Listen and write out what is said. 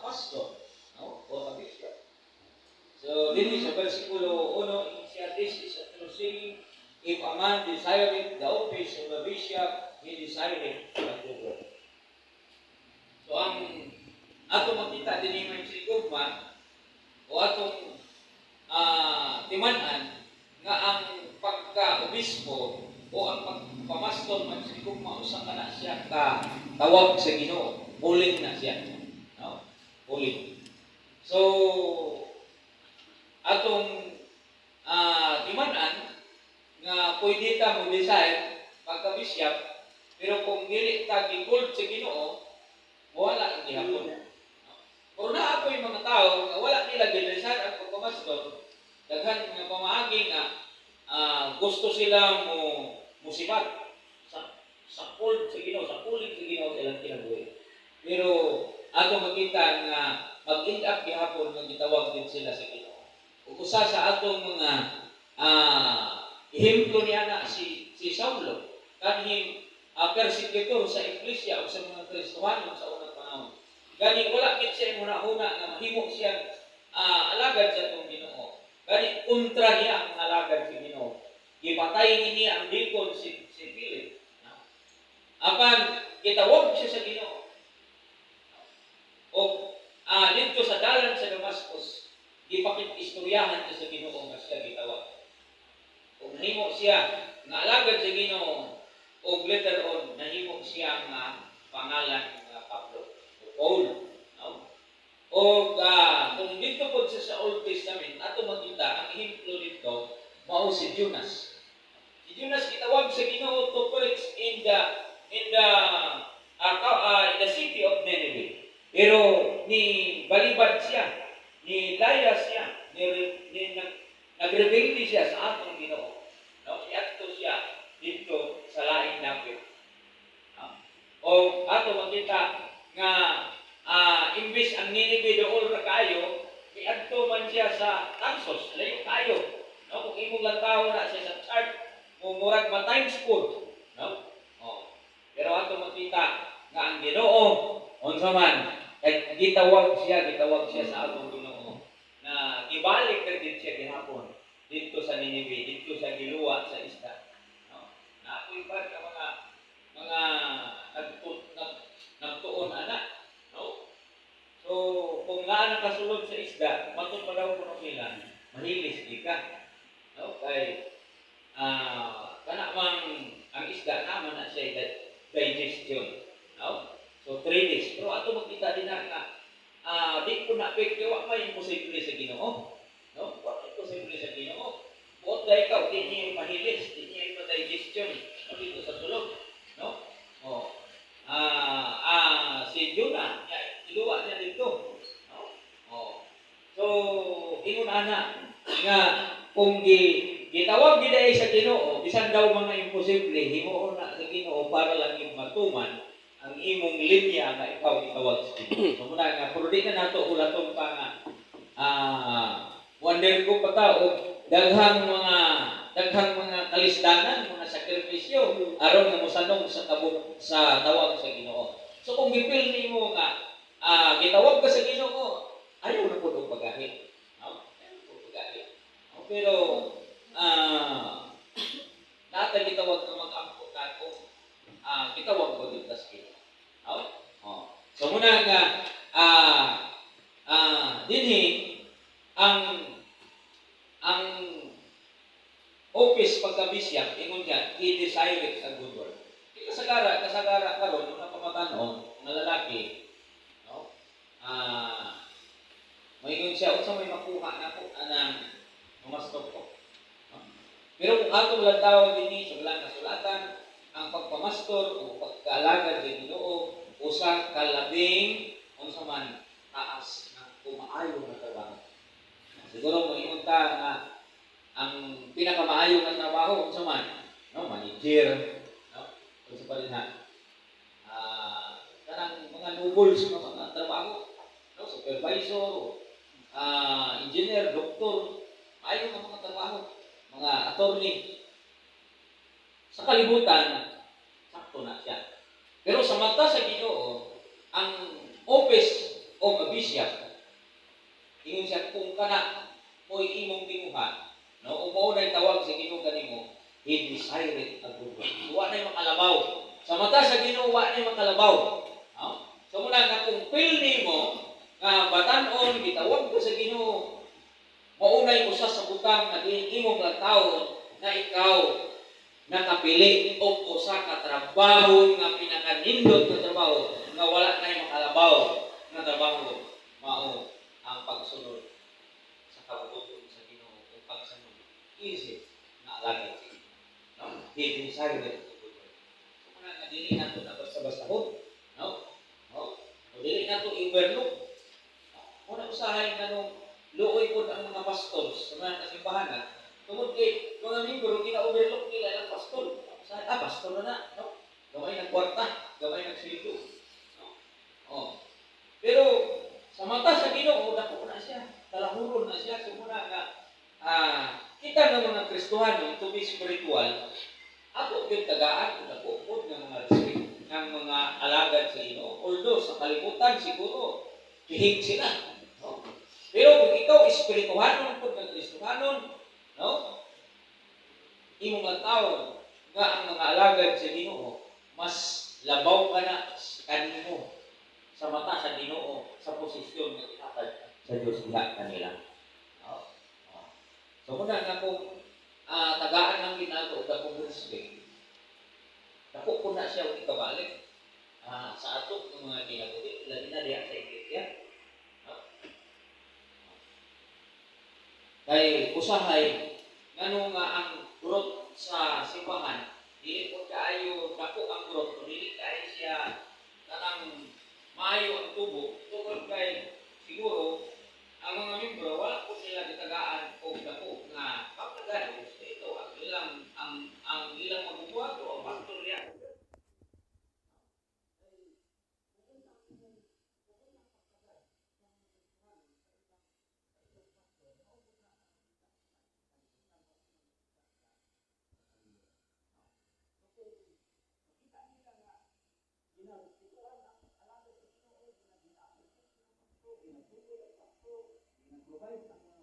Pastor, no? O kabisya. So, dito sa versikulo 1, this is a true saying, if a man desireth the office of a bishop, he desireth the true. So, ang ato makita din yung sigugma, o atong timanan, nga ang pagka-obispo o ang pagpamastor man sigugma, usang ka na siya ka tawag sa Ginoo, calling na siya. No? Calling. So, atong timanan nga pwede ta mo desire pagka-bishop, pero kung dili ta gi-called sa Ginoo, wala ang gihapon. Kung naa po yung mga tao nga wala nila gi-desire ang pagpamastor, daghan nga pamaagi nga gusto sila mo sibat sa called sa Ginoo, sa calling sa Ginoo sa ilang kinabuhi. Pero ato makita nga mag-end up gihapon nga gitawag din sila sa Ginoo. Ug usa sa atong mga ehemplo niya na si Saulo, kanhing persecutor sa iglesia o sa mga Kristiyano sa unang panahon. Gani wala gid siya muna-una nga mahimo siya alagad sa atong Ginoo. Gani kontra niya ang alagad sa Ginoo. Gipatay niya ang deacon si Philip. Apan gitawag siya sa Ginoo. O dito sa dalan sa Damascus, gipakit-istoryahan siya sa Ginoo nga siya gitawag. Kung nahimo siya nga alagad sa Ginoo, o later on nahimo siya nga pangalan nga Pablo o Paul. No? O O kung dito po sa Old Testament, ato makita ang ehemplo dito, mao si Jonas. Si Jonas gitawag sa Ginoo to preach in the city of Nineveh. Pero ni balibad siya, ni layas siya, nagrebelde siya sa atong Ginoo. No, iadto siya dito sa laing dapit. O ato makita nga imbis ang Nineveh dool ra kayo, iadto man siya sa Tarsus, layo kayo. No, kung imong lantaw na siya sa chart, murag ba times 4, no? Oh. Pero ato makita nga ang Ginoo unsa man gitawag siya sa atong Ginoo na gibalik ra din siya gihapon dito sa Nineveh, dito siya giluwa sa isda. No? Na ako'y ba ka mga nagtuon anak, no? So kung naa nakasulod sa isda, matud pa daw kuno nila, mahilis di ka. No? Kay kana mang ang isda naman na siya digestion. No? So 3 days. Pero ato makita din na di ko na peke wa may imposible sa Ginoo. No? Wa may imposible sa Ginoo. Buot dai ikaw di niya mahilis, di niya digestion dito sa sulod. No? Oh. Si Jonah, iluwa niya dito. No? Oh. So ingon ana nga kung gitawag gid ay sa Ginoo, bisan daw mga imposible, himuon na sa Ginoo para lang yung matuman ang imong linya nga ikaw gitawag sa Ginoo. So muna nga pero di na nato ulaton pa nga wonder ko pa ta og daghang mga kalisdanan, mga sakripisyo aron nga mosanong sa tawag sa Ginoo. So kung gipil nimo nga gitawag ka sa Ginoo, ayaw na pud og pagahi. No? Ayaw pud pagahi. Pero data gitawag nga mag-ampo kako, gitawag ko dito sa Ginoo. Okay? Oh. So muna nga dinhi ang office pagkabisyak ingon diyan, he desired a good work. Kasagara karon una pamatanon nga lalaki, no? Moingon siya unsa may makuha nako anang mamastok ko. Pero kung ato lang tawag dinhi sa bilang kasulatan, ang pagpamastor o pagkaalagad sa Ginoo usa ka labing unsa man taas na kumaayo na trabaho. Siguro moingon ta nga ang pinakamaayo nga trabaho unsa man, no, manager, no, unsa pa rin kanang mga nobles nga mga trabaho, no, supervisor, engineer, doktor, maayo nga mga trabaho. Mga attorney, sa kalibutan, sakto na siya. Pero sa mata sa Ginoo, ang office o mabisyak, ingon siya kung kana mo'y imong tinguhan, no? Umaw na'y tawag sa Ginoo kanimo, he desired a good work. Wa na'y makalabaw. Sa mata sa Ginoo, wa na'y makalabaw. No? So muna nga kung feel nimo nga batan-on gitawag ko sa Ginoo, maunay usa sa butang na imong tawo na ikaw nakapili og usa ka trabaho nga pinakanindot nga trabaho nga wala nay makalabaw nga trabaho mao ang pagsunod sa kabubuton sa Ginoo ug pagsunod easy na alagad sa Ginoo. No? He decided to do it. So muna nga dili nato na basta-basta hod. No? No? O dili nato i-overlook. Muna usahay nga luoy po ang mga pastors sa mga kasimbahan. Tungod kay mga membro, gina-overlook nila ang pastor. Pastor na, no? Gamay ng kwarta, gamay ng sildo. No? Oh. Pero sa mata sa Ginoo, dako na siya. Talahuron na siya. So muna nga, kita ng mga Kristohano, to be spiritual, ako yung tagaan, dako po ng mga respect ng mga alagad sa Ginoo. Although sa kalibutan siguro, kihig sila. No? Pero kung ikaw espirituhanon po ng Kristohanon, no? Imong matawag nga ang mga alagad sa Ginoo, mas labaw ka na kanimo sa mata sa Ginoo sa posisyon nga ihatag sa Dios diha kanila. No? No? So muna nga kung tagaan ng ginagawa o dakong respect, dako po na siya ikabalik sa ato ng mga ginagawa. Labi na diya sa iglesia. No? Kay usahay ngano nga ang growth sa simbahan dili po kaayo dako ang growth kung dili kaayo siya kanang maayo ang tubo tungod kay siguro ang mga membro wala po sila gitagaan og dako nga pagkagano ito ang ilang magbubuhat o factor niya. Provide